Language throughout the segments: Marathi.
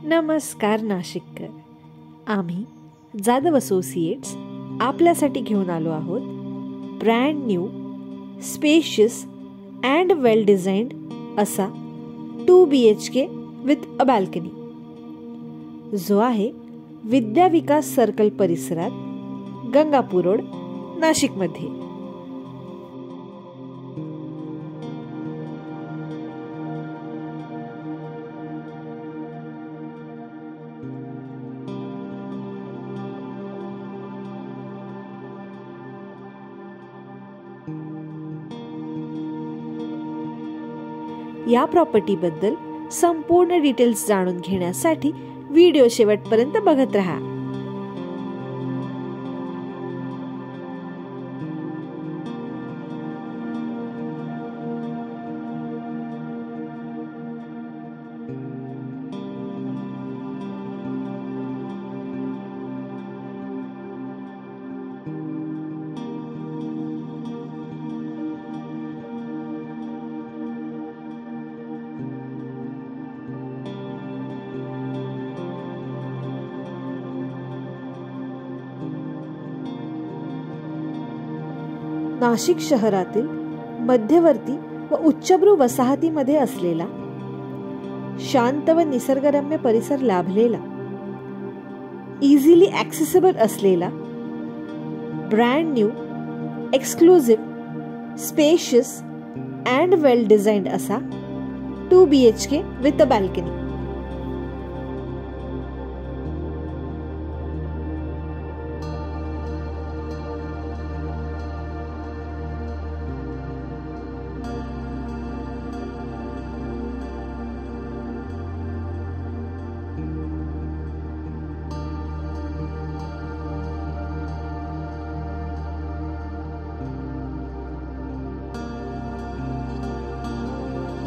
नमस्कार नाशिककर, आम्ही जाधव असोसिएट्स आपल्यासाठी घेऊन आलो आहोत brand new spacious and well designed असा 2 BHK विथ अ बाल्कनी, जो आहे विद्या विकास सर्कल परिसरात गंगापूर रोड नाशिकमध्ये। या प्रॉपर्टीबद्दल संपूर्ण डिटेल्स जाणून घेण्यासाठी व्हिडिओ शेवटपर्यंत बघत रहा। नाशिक शहरातील मध्यवर्ती व उच्चभ्रू वसाहतीमध्ये असलेला शांत व निसर्गरम्य परिसर लाभलेला, इझिली ॲक्सेसिबल असलेला brand new exclusive spacious and well designed असा 2 BHK विथ अ बाल्कनी।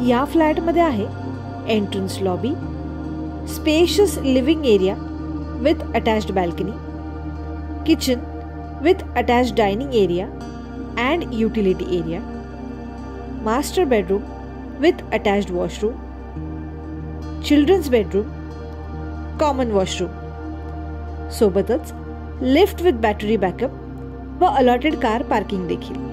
या फ्लॅटमध्ये आहे entrance lobby, spacious living area with attached balcony, kitchen with attached dining area and utility area, master bedroom with attached washroom, children's bedroom, common washroom, सोबतच लिफ्ट विथ बॅटरी बॅकअप व अलॉटेड कार पार्किंग देखील।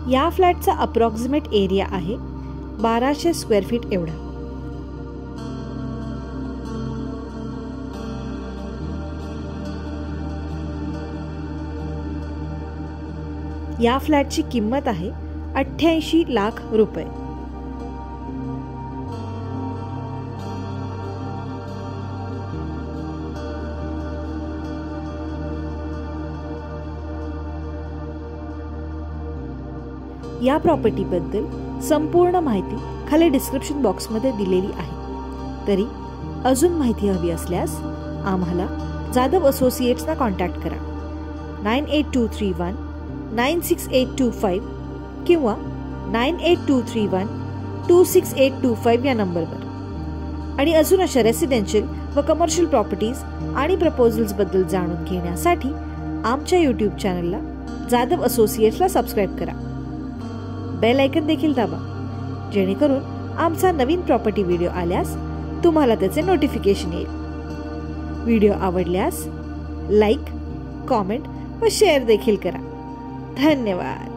या फ्लॅटचा अप्रॉक्सिमेट एरिया आहे 1200 स्क्वेअर फीट एवढा। या फ्लॅटची किंमत आहे 88 लाख रुपये। या प्रॉपर्टीबद्दल संपूर्ण माहिती खाली डिस्क्रिप्शन बॉक्समध्ये दिलेली आहे। तरी अजून माहिती हवी असल्यास आम्हाला जाधव असोसिएट्सना कॉन्टॅक्ट करा 9823196825 किंवा 9823126825 या नंबरवर। आणि अजून अशा रेसिडेन्शियल व कमर्शियल प्रॉपर्टीज आणि प्रपोजल्स बद्दल जाणून घेण्यासाठी आमच्या यूट्यूब चॅनलला जाधव असोसिएट्सला सबस्क्राईब करा। बेल आयकन देखील दाबा, जेणेकरून आमचा नवीन प्रॉपर्टी व्हिडिओ आल्यास तुम्हाला त्याचे नोटिफिकेशन येईल। व्हिडिओ आवडल्यास लाईक, कॉमेंट व शेअर देखील करा। धन्यवाद।